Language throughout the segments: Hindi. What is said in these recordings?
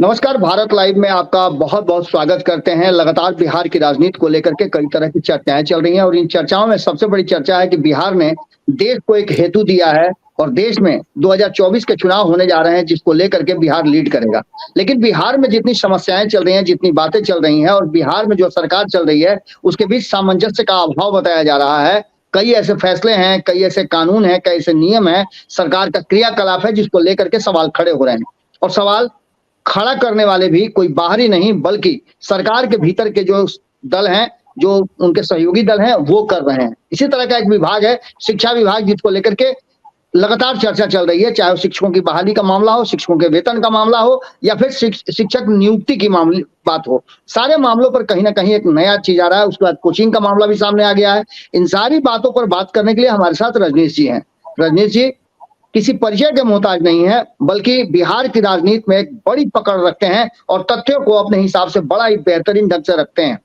नमस्कार। भारत लाइव में आपका बहुत बहुत स्वागत करते हैं। लगातार बिहार की राजनीति को लेकर के कई तरह की चर्चाएं चल रही हैं और इन चर्चाओं में सबसे बड़ी चर्चा है कि बिहार ने देश को एक हेतु दिया है और देश में 2024 के चुनाव होने जा रहे हैं जिसको लेकर के बिहार लीड करेगा। लेकिन बिहार में जितनी समस्याएं चल रही हैं, जितनी बातें चल रही हैं और बिहार में जो सरकार चल रही है उसके बीच सामंजस्य का अभाव बताया जा रहा है। कई ऐसे फैसले हैं, कई ऐसे कानून हैं, कई ऐसे नियम हैं, सरकार का क्रियाकलाप है जिसको लेकर के सवाल खड़े हो रहे हैं और सवाल खड़ा करने वाले भी कोई बाहरी नहीं बल्कि सरकार के भीतर के जो दल हैं, जो उनके सहयोगी दल हैं, वो कर रहे हैं। इसी तरह का एक विभाग है शिक्षा विभाग, जिसको लेकर के लगातार चर्चा चल रही है, चाहे वो शिक्षकों की बहाली का मामला हो, शिक्षकों के वेतन का मामला हो या फिर शिक्षक नियुक्ति की मामले बात हो। सारे मामलों पर कहीं ना कहीं एक नया चीज आ रहा है। उसके बाद कोचिंग का मामला भी सामने आ गया है। इन सारी बातों पर बात करने के लिए हमारे साथ रजनीश जी हैं। रजनीश जी किसी परिचय के मोहताज नहीं है बल्कि बिहार की राजनीति में एक बड़ी पकड़ रखते हैं और तथ्यों को अपने हिसाब से बड़ा ही बेहतरीन ढंग से रखते हैं।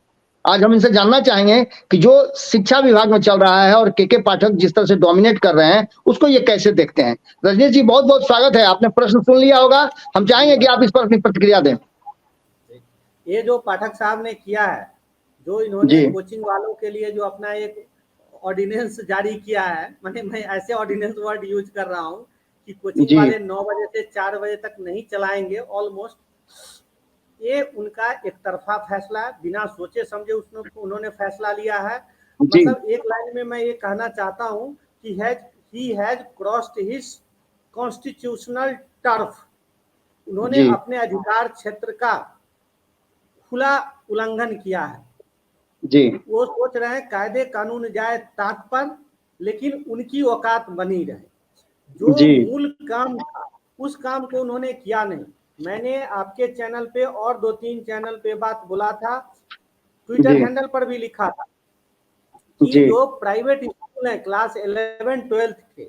आज हम इनसे जानना चाहेंगे कि जो शिक्षा विभाग में चल रहा है और के पाठक जिस तरह से डोमिनेट कर रहे हैं उसको ये कैसे देखते हैं। रजनीश जी बहुत बहुत स्वागत है। आपने प्रश्न सुन लिया होगा, हम चाहेंगे कि आप इस पर अपनी प्रतिक्रिया दें। ये जो पाठक साहब ने किया है, जो इन्होंने कोचिंग वालों के लिए जो अपना एक ऑर्डिनेंस जारी किया है, मैं ऐसे ऑर्डिनेंस वर्ड यूज कर रहा हूँ कि कोचिंग वाले 9 बजे से 4 बजे तक नहीं चलाएंगे ऑलमोस्ट। ये उनका एक तरफा फैसला है, बिना सोचे समझे उन्होंने फैसला लिया है। मतलब एक लाइन में मैं ये कहना चाहता हूँ कि he has crossed his constitutional turf। उन्होंने अपने अधिकार क्षेत्र का खुला उल्लंघन किया है। जी वो सोच रहे हैं कायदे कानून जाए ताक पर, लेकिन उनकी औकात बनी रहे। जो मूल काम था उस काम को उन्होंने किया नहीं। मैंने आपके चैनल पे और 2-3 चैनल पे बात बोला था, ट्विटर हैंडल पर भी लिखा था कि जो प्राइवेट स्कूल है क्लास 11-12 के,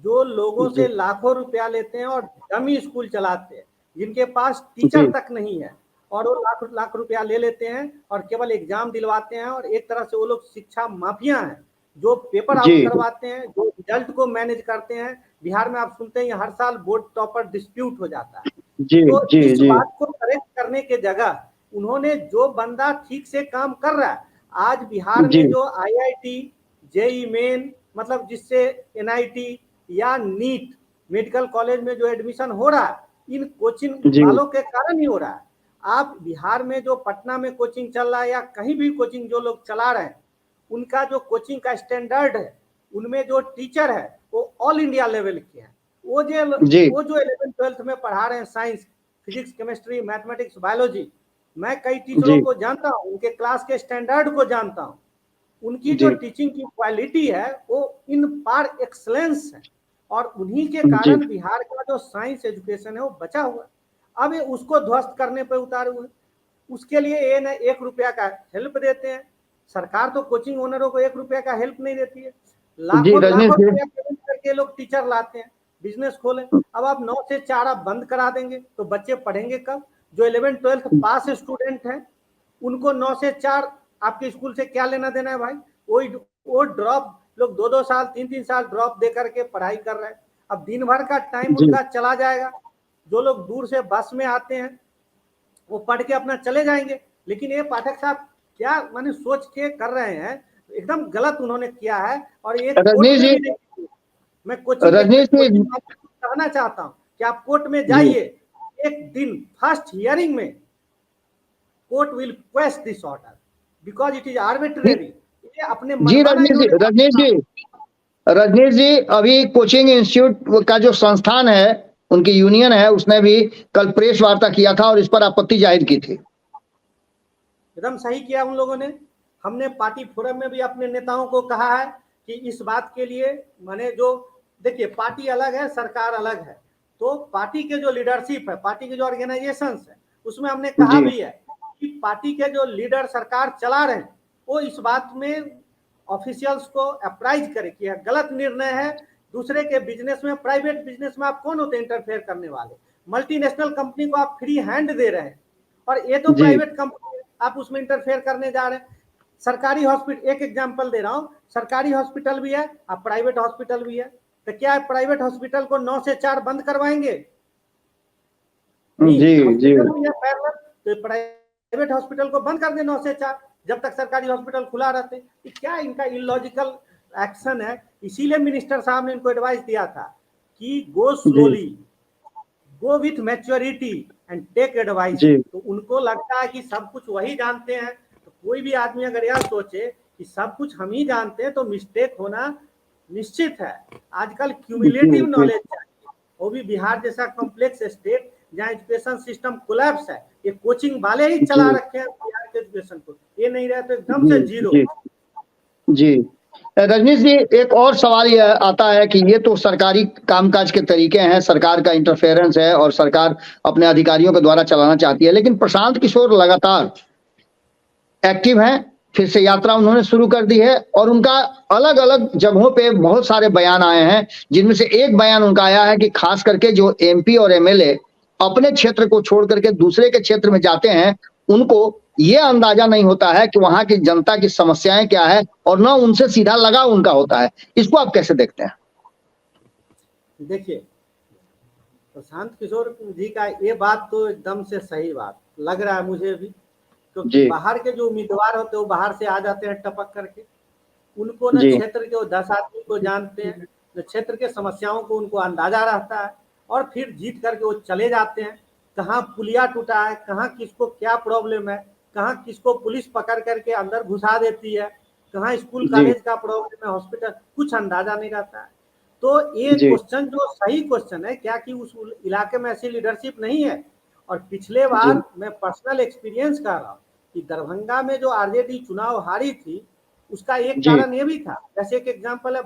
जो लोगों से लाखों रुपया लेते हैं और डमी स्कूल चलाते हैं, जिनके पास टीचर तक नहीं है और वो लाख लाख रुपया ले लेते हैं और केवल एग्जाम दिलवाते हैं। और एक तरह से वो लोग शिक्षा माफिया हैं, जो पेपर आउट करवाते हैं, जो रिजल्ट को मैनेज करते हैं। बिहार में आप सुनते हैं हर साल बोर्ड टॉपर डिस्प्यूट हो जाता है। तो इस बात को करेक्ट करने के जगह उन्होंने जो बंदा ठीक से काम कर रहा है, आज बिहार में जो IIT, JEE मेन, मतलब जिससे NIT या नीट मेडिकल कॉलेज में जो एडमिशन हो रहा है, इन कोचिंग वालों के कारण ही हो रहा है। आप बिहार में जो पटना में कोचिंग चल रहा है या कहीं भी कोचिंग जो लोग चला रहे हैं, उनका जो कोचिंग का स्टैंडर्ड है, उनमें जो टीचर है वो ऑल इंडिया लेवल के हैं। वो जो 11th-12th में पढ़ा रहे हैं science, physics, chemistry, mathematics, biology, मैं कई टीचरों को जानता हूँ, उनके क्लास के स्टैंडर्ड को जानता हूँ। उनकी जो टीचिंग की क्वालिटी है वो इन पार एक्सलेंस है और उन्हीं के कारण बिहार का जो साइंस एजुकेशन है वो बचा हुआ है। अब ये उसको ध्वस्त करने पर उतारे हुए। उसके लिए ये न 1 रुपया का हेल्प देते हैं। सरकार तो कोचिंग ओनरों को 1 रुपया का हेल्प नहीं देती है। लाखों रुपया पेमेंट करके लोग टीचर लाते हैं, बिजनेस खोले। अब आप 9 से 4 आप बंद करा देंगे तो बच्चे पढ़ेंगे कब? जो 11th-12th पास स्टूडेंट हैं उनको 9 से 4 आपके स्कूल से क्या लेना देना है भाई? वो ड्रॉप लोग 2-2 साल 3-3 साल ड्रॉप दे करके पढ़ाई कर रहे हैं। अब दिन भर का टाइम उनका चला जाएगा। जो लोग दूर से बस में आते हैं वो पढ़ के अपना चले जाएंगे। लेकिन ये पाठक साहब क्या मैंने सोच के कर रहे हैं, एकदम गलत उन्होंने किया है। और ये मैं कोचिंग कहना चाहता हूँ कि आप कोर्ट में जाइए, एक दिन फर्स्ट हियरिंग में court will question this order because it is arbitrary. ये अपने रजनीश जी अभी कोचिंग इंस्टीट्यूट का जो संस्थान है, उनकी यूनियन है, उसने भी कल प्रेस वार्ता किया था और इस पर आपत्ति जाहिर की थी। एकदम सही किया उन लोगों ने। हमने पार्टी फोरम में भी अपने नेताओं को कहा है कि इस बात के लिए मैंने जो देखिए पार्टी अलग है, सरकार अलग है। तो पार्टी के जो लीडरशिप है, पार्टी के जो ऑर्गेनाइजेशन है, उसमें हमने कहा भी है कि पार्टी के जो लीडर सरकार चला रहे हैं वो इस बात में ऑफिशियल्स को अप्राइज करे कि गलत निर्णय है। दूसरे के बिजनेस में, प्राइवेट बिजनेस में आप कौन होते हैं इंटरफेयर करने वाले? मल्टीनेशनल कंपनी को आप फ्री हैंड दे रहे हैं और ये तो प्राइवेट कंपनी, आप उसमें इंटरफेयर करने जा रहे हैं। सरकारी हॉस्पिटल, एक एग्जांपल दे रहा हूं, सरकारी हॉस्पिटल भी है और प्राइवेट हॉस्पिटल भी है। तो क्या प्राइवेट हॉस्पिटल को 9 से 4 बंद करवाएंगे? जी जी तो प्राइवेट हॉस्पिटल को बंद कर दे 9 से 4, जब तक सरकारी हॉस्पिटल खुला रहते। क्या इनका इलॉजिकल एक्शन है। इसीलिए मिनिस्टर साहब ने इनको एडवाइस दिया था कि go slowly, go with maturity and take advice. तो उनको लगता है कि सब कुछ वही जानते हैं। तो कोई भी आदमी अगर यह सोचे कि सब कुछ हम ही जानते हैं तो मिस्टेक होना निश्चित है। आजकल क्यूमुलेटिव नॉलेज चाहिए, वो भी बिहार जैसा कॉम्प्लेक्स स्टेट जहाँ एजुकेशन सिस्टम कोलैप्स है। ये कोचिंग वाले ही चला रखे हैं बिहार के एजुकेशन को, ये नहीं रहे तो एकदम से जीरो। जी रजनीश जी, एक और सवाल ये आता है कि ये तो सरकारी कामकाज के तरीके हैं, सरकार का इंटरफेरेंस है और सरकार अपने अधिकारियों के द्वारा चलाना चाहती है, लेकिन प्रशांत किशोर लगातार एक्टिव हैं। फिर से यात्रा उन्होंने शुरू कर दी है और उनका अलग अलग जगहों पे बहुत सारे बयान आए हैं, जिनमें से एक बयान उनका आया है कि खास करके जो एमपी और एमएलए अपने क्षेत्र को छोड़ करके दूसरे के क्षेत्र में जाते हैं, उनको ये अंदाजा नहीं होता है कि वहां की जनता की समस्याएं क्या है और न उनसे सीधा लगाव उनका होता है। इसको आप कैसे देखते हैं? देखिए, प्रशांत किशोर जी का ये बात तो एकदम से सही बात लग रहा है मुझे भी, क्योंकि बाहर के जो उम्मीदवार होते हैं वो बाहर से आ जाते हैं टपक करके। उनको न क्षेत्र के 10 आदमी को जानते हैं, न क्षेत्र के समस्याओं को उनको अंदाजा रहता है, और फिर जीत करके वो चले जाते हैं। कहाँ पुलिया टूटा है, कहाँ किसको क्या प्रॉब्लम है, कहाँ किसको पुलिस पकड़ करके अंदर घुसा देती है, कहाँ स्कूल कॉलेज का प्रॉब्लम है, हॉस्पिटल, कुछ अंदाजा नहीं रहता है। तो ये क्वेश्चन जो सही क्वेश्चन है, क्या कि उस इलाके में ऐसी लीडरशिप नहीं है। और पिछले बार मैं पर्सनल एक्सपीरियंस कर रहा हूँ कि दरभंगा में जो आरजेडी चुनाव हारी थी, उसका एक कारण ये भी था। जैसे एक एग्जांपल है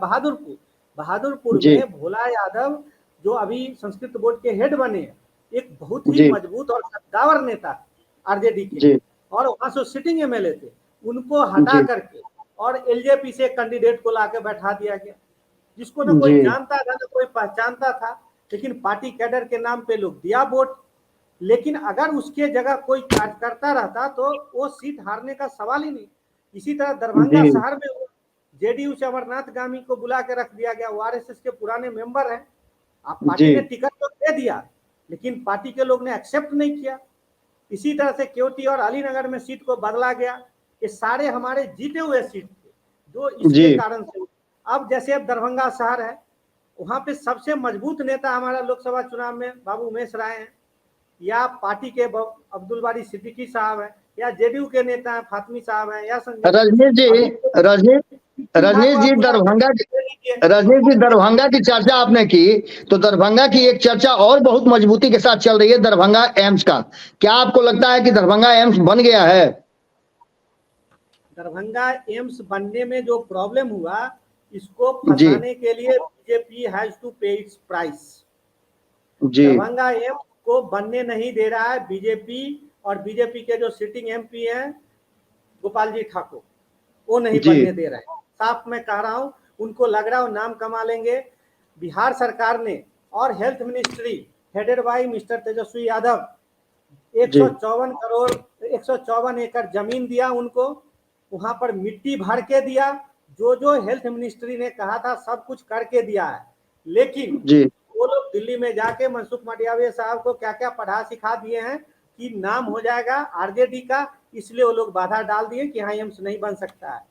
बहादुरपुर में भोला यादव जो अभी संस्कृत बोर्ड के हेड बने हैं, एक बहुत ही मजबूत और कद्दावर नेता आरजेडी के, और वहां से सिटिंग एमएलए थे। उनको हटा करके और एलजेपी से कैंडिडेट को लाके बैठा दिया गया, जिसको ना कोई जानता था ना कोई पहचानता था, लेकिन पार्टी कैडर के नाम पे लोग दिया वोट। लेकिन अगर उसके जगह कोई कार्यकर्ता रहता तो वो सीट हारने का सवाल ही नहीं। इसी तरह दरभंगा शहर में जेडीयू से अमरनाथ गामी को बुला के रख दिया गया, वो आरएसएस के पुराने मेंबर हैं। आप पार्टी ने टिकट तो दे दिया, लेकिन पार्टी के लोग ने एक्सेप्ट नहीं किया। इसी तरह से केवटी और अलीनगर में सीट को बदला गया। ये सारे हमारे जीते हुए सीट थे, जो इसके कारण से। अब जैसे अब दरभंगा शहर है, वहां पे सबसे मजबूत नेता हमारा लोकसभा चुनाव में बाबू उमेश राय हैं, या पार्टी के अब्दुल बारी सिद्दीकी साहब हैं, या जेडीयू के नेता हैं फातमी साहब हैं, या रजनीश जी दरभंगा की चर्चा आपने की, तो दरभंगा की एक चर्चा और बहुत मजबूती के साथ चल रही है, दरभंगा एम्स का। क्या आपको लगता है कि दरभंगा एम्स बन गया है? दरभंगा एम्स बनने में जो प्रॉब्लम हुआ, इसको फंसाने के लिए बीजेपी हैज टू पे इट्स प्राइस। दरभंगा एम्स को बनने नहीं दे रहा है बीजेपी, और बीजेपी के जो सिटिंग एमपी हैं गोपाल जी ठाकुर, वो नहीं बनने दे रहे हैं। साफ मैं कह रहा हूं, उनको लग रहा है नाम कमा लेंगे। बिहार सरकार ने और health ministry headed by mister Tejashwi Yadav 154 crore 154 एकड़ जमीन दिया उनको, वहां पर मिट्टी भर के दिया। जो हेल्थ मिनिस्ट्री ने कहा था सब कुछ करके दिया है, लेकिन वो लोग दिल्ली में जाके मनसुख मंडाविया साहब को क्या क्या पढ़ा सिखा दिए हैं कि नाम हो जाएगा आरजेडी का, इसलिए वो लोग बाधा डाल दिए कि हाँ एम्स नहीं बन सकता है।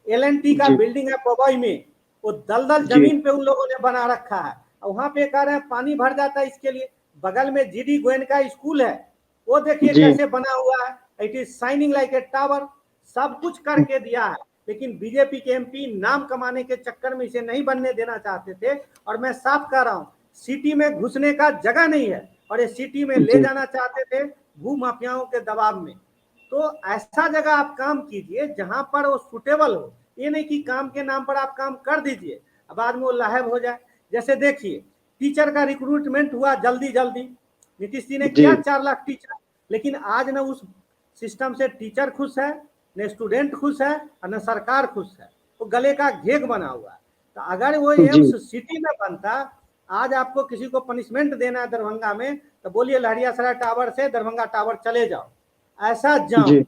एलएनटी का बिल्डिंग है पवई में, वो दलदल जमीन पे उन लोगों ने बना रखा है, वहां पे कह रहे हैं पानी भर जाता है इसके लिए। बगल में जीडी गोयन का स्कूल है, वो देखिए कैसे बना हुआ है, it is shining like a tower. सब कुछ करके दिया है, लेकिन बीजेपी के एमपी नाम कमाने के चक्कर में इसे नहीं बनने देना चाहते थे। और मैं साफ कह रहा हूं, सिटी में घुसने का जगह नहीं है, और ये सिटी में ले जाना चाहते थे भू माफियाओं के दबाव में। तो ऐसा जगह आप काम कीजिए जहां पर वो सुटेबल हो, ये नहीं कि काम के नाम पर आप काम कर दीजिए अब बाद में वो लाहेब हो जाए। जैसे देखिए, टीचर का रिक्रूटमेंट हुआ जल्दी जल्दी, नीतीश जी ने किया 4 लाख टीचर, लेकिन आज न उस सिस्टम से टीचर खुश है, न स्टूडेंट खुश है, और न सरकार खुश है। वो गले का घेग बना हुआ है। तो अगर वो एम्स सिटी में बनता, आज आपको किसी को पनिशमेंट देना है दरभंगा में, तो बोलिए लहरियासराय टावर से दरभंगा टावर चले जाओ, ऐसा जाम।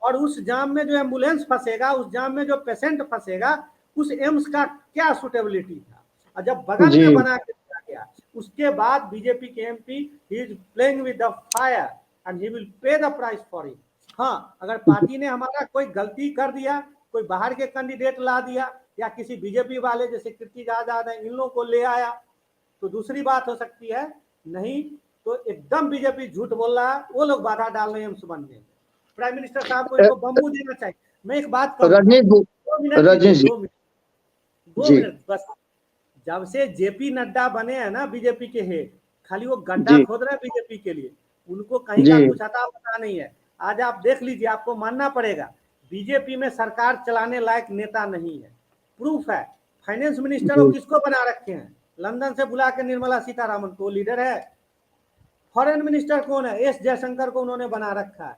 और उस जाम में जो एम्बुलेंस फंसेगा, उस जाम में जो पेशेंट फंसेगा, उस एम्स का क्या सुटेबिलिटी था। और जब बगल में बना के दिया गया, उसके बाद बीजेपी के MP he is playing with the fire and he will pay the price for it. हाँ, अगर पार्टी ने हमारा कोई गलती कर दिया, कोई बाहर के कैंडिडेट ला दिया या किसी बीजेपी वाले जैसे कीर्ति आजाद है इन लोगों को ले आया तो दूसरी बात हो सकती है, नहीं तो एकदम बीजेपी झूठ बोल रहा है, वो लोग बाधा डाल रहे हैं एम्स बनने में। प्राइम मिनिस्टर साहब को इनको बम्बू देना चाहिए। मैं एक बात कहूँ, रजनीश दो मिनट बस। जब से जेपी नड्डा बने हैं ना बीजेपी के हेड, खाली वो गड्ढा खोद रहे हैं बीजेपी के लिए, उनको कहीं का कुछ अता पता नहीं है। आज आप देख लीजिए, आपको मानना पड़ेगा बीजेपी में सरकार चलाने लायक नेता नहीं है। प्रूफ है, फाइनेंस मिनिस्टर वो किसको बना रखे हैं, लंदन से बुला के निर्मला सीतारामन को लीडर है। फॉरेन मिनिस्टर कौन है, एस जयशंकर को उन्होंने बना रखा है,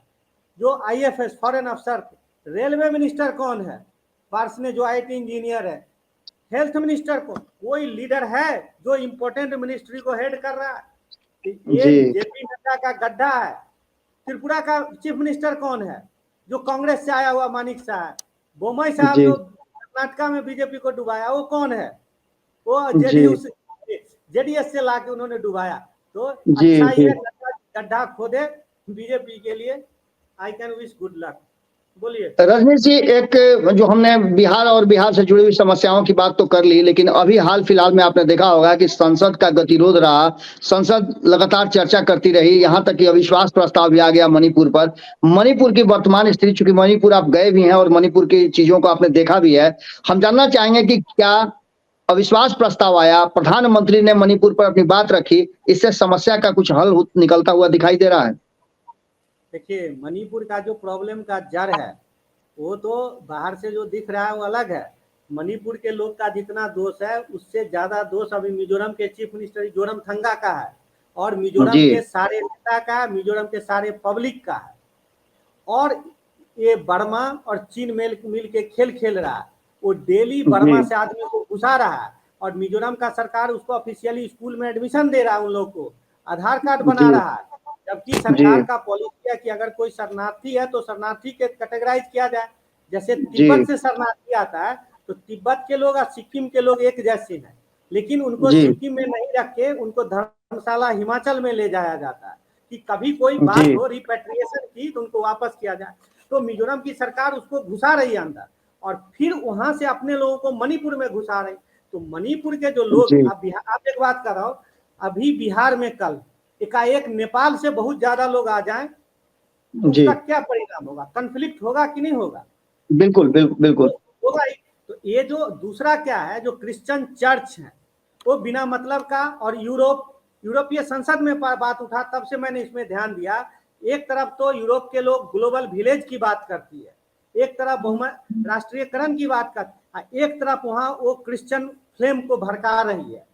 जो आईएफएस फॉरेन अफसर। रेलवे मिनिस्टर कौन है, पार्स ने जो आईटी इंजीनियर है। हेल्थ मिनिस्टर को कोई लीडर है जो इंपोर्टेंट मिनिस्ट्री को हेड कर रहा है? ये जेपी नड्डा का गड्ढा है। त्रिपुरा का चीफ मिनिस्टर कौन है, जो कांग्रेस से आया हुआ मानिक साहब। बोमई साहब जो कर्नाटका में बीजेपी को डुबाया, वो कौन है, वो जेडीएस से लाके उन्होंने डुबाया। तो अच्छा ही गड्ढा खोदे बीजेपी के लिए। I can wish good luck. बोलिए रजनीश जी, एक जो हमने बिहार और बिहार से जुड़ी हुई समस्याओं की बात तो कर ली, लेकिन अभी हाल फिलहाल में आपने देखा होगा कि संसद का गतिरोध रहा, संसद लगातार चर्चा करती रही, यहाँ तक कि अविश्वास प्रस्ताव भी आ गया मणिपुर पर। मणिपुर की वर्तमान स्थिति, चूंकि मणिपुर आप गए भी हैं और मणिपुर की चीजों को आपने देखा भी है, हम जानना चाहेंगे कि क्या अविश्वास प्रस्ताव आया, प्रधानमंत्री ने मणिपुर पर अपनी बात रखी, इससे समस्या का कुछ हल निकलता हुआ दिखाई दे रहा है? देखिए, मणिपुर का जो प्रॉब्लम का जड़ है वो तो बाहर से जो दिख रहा है वो अलग है। मणिपुर के लोग का जितना दोष है उससे ज्यादा दोष अभी मिजोरम के चीफ मिनिस्टर जोरमथंगा का है, और मिजोरम के सारे नेता का, मिजोरम के सारे पब्लिक का है। और ये बर्मा और चीन मिल के खेल खेल रहा है। वो डेली बर्मा से आदमी को घुसा रहा है, और मिजोरम का सरकार उसको ऑफिशियली स्कूल में एडमिशन दे रहा है, उन लोग को आधार कार्ड बना रहा है। जबकि सरकार का पॉलिसी है कि अगर कोई शरणार्थी है तो शरणार्थी के कैटेगराइज किया जाए। जैसे तिब्बत से शरणार्थी आता है तो तिब्बत के लोग और सिक्किम के लोग एक जैसे हैं, लेकिन उनको सिक्किम में नहीं रख के उनको धर्मशाला हिमाचल में ले जाया जाता है कि कभी कोई बात हो रिपेट्रिएशन की तो उनको वापस किया जाए। तो मिजोरम की सरकार उसको घुसा रही है अंदर, और फिर वहां से अपने लोगों को मणिपुर में घुसा रही। तो मणिपुर के जो लोग, आप एक बात कर रहा हो, अभी बिहार में कल एकाएक नेपाल से बहुत ज्यादा लोग आ जाएं, उसका क्या परिणाम होगा? कन्फ्लिक्ट होगा कि नहीं होगा? बिल्कुल बिल्कुल होगा ही। तो ये जो दूसरा क्या है, जो क्रिश्चियन चर्च है वो बिना मतलब का, और यूरोपीय संसद में बात उठा, तब से मैंने इसमें ध्यान दिया। एक तरफ तो यूरोप के लोग ग्लोबल विलेज की बात करती है, एक तरफ बहुमत राष्ट्रीयकरण की बात करती है, एक तरफ वहां वो क्रिश्चियन फ्लेम को भड़का रही है।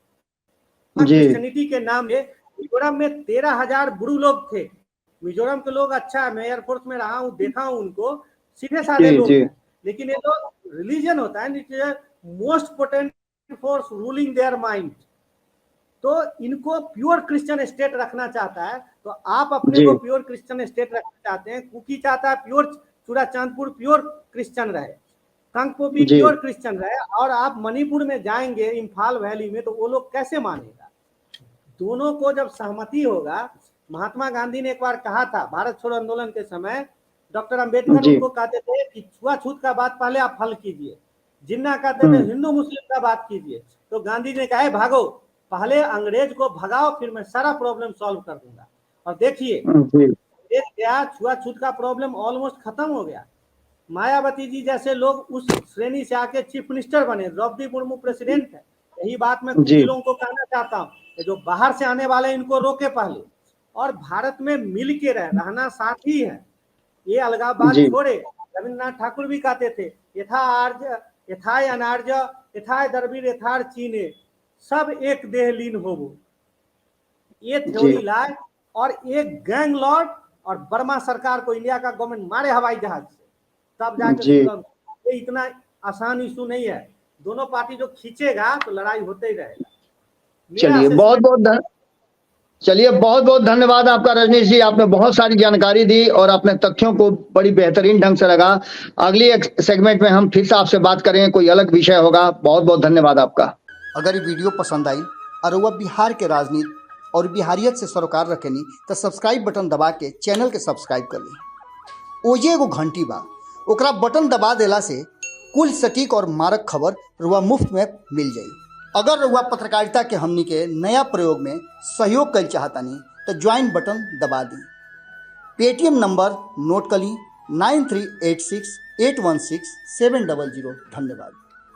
क्रिश्चियनिटी के नाम पे मिजोरम में 13,000 बुरू लोग थे। मिजोरम के लोग, अच्छा है, मैं एयरफोर्स में रहा हूँ, देखा हूँ उनको, सीधे साधे लोग हैं, लेकिन ये लोग रिलीजन होता है most potent force ruling their mind. तो इनको प्योर क्रिश्चियन स्टेट रखना चाहता है, तो आप अपने को प्योर क्रिश्चियन स्टेट रखना चाहते हैं। कुकी चाहता है प्योर चूड़ाचांदपुर प्योर क्रिश्चियन रहे, कंगपोपी प्योर क्रिश्चियन रहे, और आप मणिपुर में जाएंगे इम्फाल वैली में तो वो लोग कैसे मानेगा? दोनों को जब सहमति होगा, महात्मा गांधी ने एक बार कहा था भारत छोड़ो आंदोलन के समय, डॉक्टर अंबेडकर उनको कहते थे कि छुआछूत का बात पहले आप हल कीजिए, जिन्ना कहते थे हिंदू मुस्लिम का बात कीजिए। तो गांधी ने कहा भागो, पहले अंग्रेज को भगाओ, फिर मैं सारा प्रॉब्लम सॉल्व कर दूंगा। और देखिए क्या छुआछूत का प्रॉब्लम ऑलमोस्ट खत्म हो गया। मायावती जी जैसे लोग उस श्रेणी से आके चीफ मिनिस्टर बने, द्रौपदी मुर्मू प्रेसिडेंट है। यही बात मैं कुछ लोगों को कहना चाहता हूँ, जो बाहर से आने वाले इनको रोके पहले, और भारत में मिल के रहना साथी है। ये अलगाववाद छोड़े। रविन्द्रनाथ ठाकुर भी कहते थे यथा आर्य यथाय अनार्य यथाय द्रविड़ यथार चीने, सब एक देह लीन होवो। ये थ्योरी लाए, और एक गैंग लॉर्ड और बर्मा सरकार को, इंडिया का गवर्नमेंट मारे हवाई जहाज से, तब जाके ये इतना आसान इशू नहीं है। दोनों पार्टी जो खींचेगा तो लड़ाई होते ही रहेगा। चलिए बहुत बहुत धन्यवाद आपका रजनीश जी, आपने बहुत सारी जानकारी दी और अपने तथ्यों को बड़ी बेहतरीन ढंग से लगा। अगली एक सेगमेंट में हम फिर से आपसे बात करेंगे, कोई अलग विषय होगा। बहुत बहुत धन्यवाद आपका। अगर ये वीडियो पसंद आई और वह बिहार के राजनीति और बिहारियत से सरोकार रखेनी तो सब्सक्राइब बटन दबा के चैनल के सब्सक्राइब कर ली। ओजे एगो घंटी बा, ओकरा बटन दबा देला से कुल सटीक और मारक खबर रुआ मुफ्त में मिल जाई। अगर रुआ पत्रकारिता के हमनी के नया प्रयोग में सहयोग कर चाहतानी तो ज्वाइन बटन दबा दी। पेटीएम नंबर नोट कर ली 9386816700। धन्यवाद।